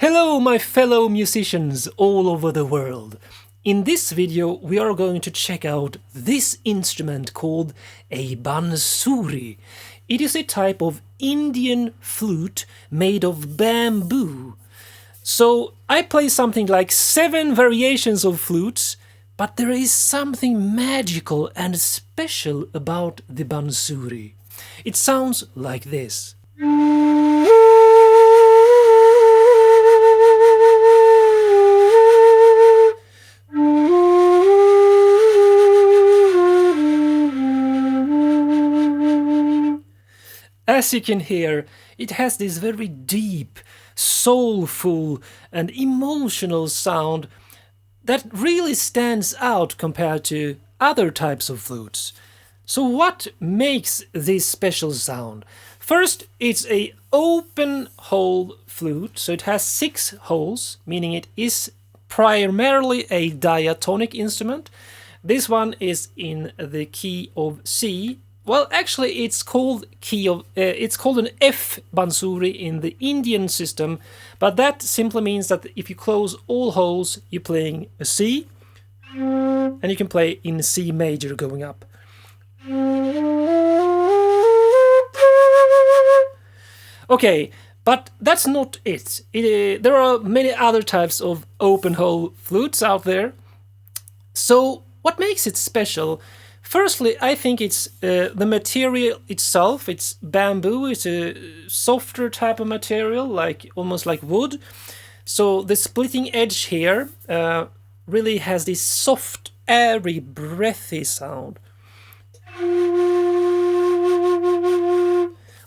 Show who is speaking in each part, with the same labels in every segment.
Speaker 1: Hello my fellow musicians all over the world. In this video we are going to check out this instrument called a Bansuri. It is a type of Indian flute made of bamboo. So I play something like 7 variations of flutes, but there is something magical and special about the Bansuri. It sounds like this. As you can hear, it has this very deep, soulful and emotional sound that really stands out compared to other types of flutes. So what makes this special sound? First, it's an open hole flute, so it has 6 holes, meaning it is primarily a diatonic instrument. This one is in the key of C. Well, actually, it's called an F Bansuri in the Indian system, but that simply means that if you close all holes, you're playing a C, and you can play in C major going up. Okay, but that's not it. There are many other types of open hole flutes out there. So, what makes it special? Firstly, I think it's the material itself. It's bamboo. It's a softer type of material, almost like wood. So the splitting edge here really has this soft, airy, breathy sound.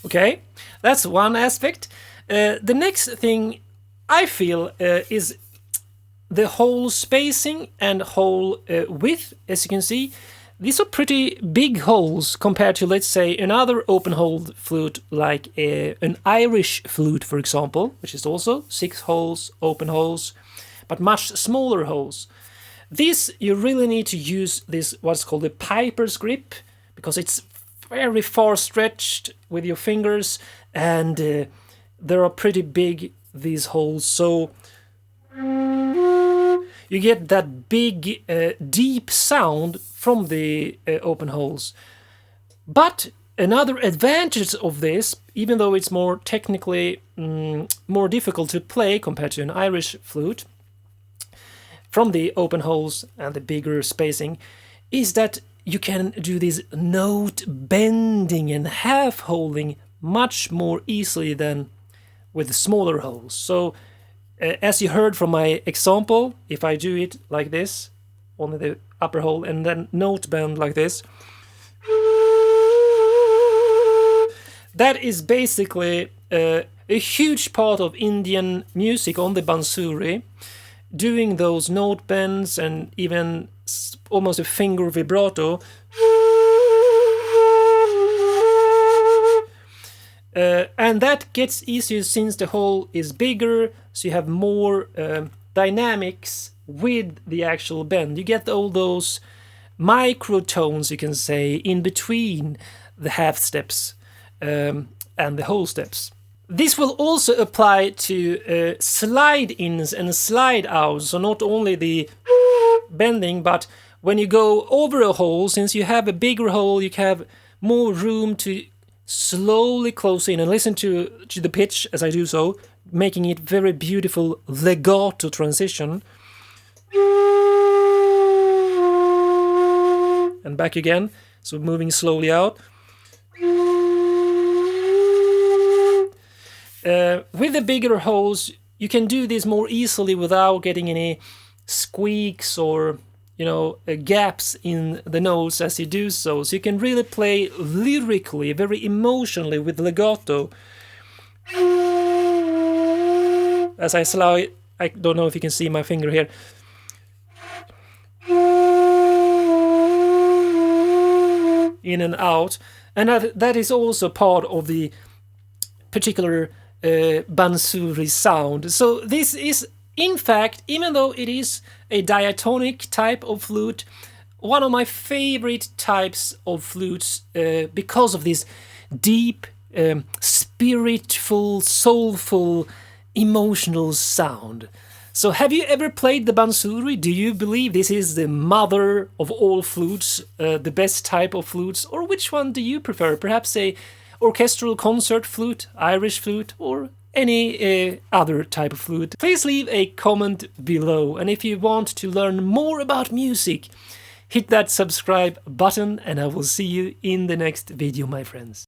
Speaker 1: Okay, that's one aspect. The next thing I feel is the hole spacing and hole width, as you can see. These are pretty big holes compared to, let's say, another open-hole flute like an Irish flute, for example, which is also 6 holes, open holes, but much smaller holes. This, you really need to use this, what's called a piper's grip, because it's very far stretched with your fingers, and they are pretty big, these holes, so you get that big, deep sound from the open holes. But another advantage of this, even though it's more technically more difficult to play compared to an Irish flute, from the open holes and the bigger spacing, is that you can do this note bending and half-holding much more easily than with smaller holes. So, as you heard from my example, if I do it like this, only the upper hole, and then note bend like this, that is basically a huge part of Indian music on the Bansuri, doing those note bends and even almost a finger vibrato. And that gets easier since the hole is bigger, so you have more dynamics with the actual bend. You get all those microtones, you can say, in between the half steps and the whole steps. This will also apply to slide-ins and slide-outs, so not only the bending, but when you go over a hole, since you have a bigger hole, you have more room to slowly close in and listen to the pitch as I do so, making it very beautiful legato transition. And back again, so moving slowly out. With the bigger holes, you can do this more easily without getting any squeaks or gaps in the notes as you do so. So you can really play lyrically, very emotionally with legato. As I slide, I don't know if you can see my finger here. In and out. And that is also part of the particular Bansuri sound. So this is, in fact, even though it is a diatonic type of flute, one of my favorite types of flutes because of this deep, spiritful, soulful emotional sound. So have you ever played the Bansuri? Do you believe this is the mother of all flutes, the best type of flutes? Or which one do you prefer? Perhaps a orchestral concert flute, Irish flute, or any other type of flute? Please leave a comment below. And if you want to learn more about music, hit that subscribe button and I will see you in the next video, my friends.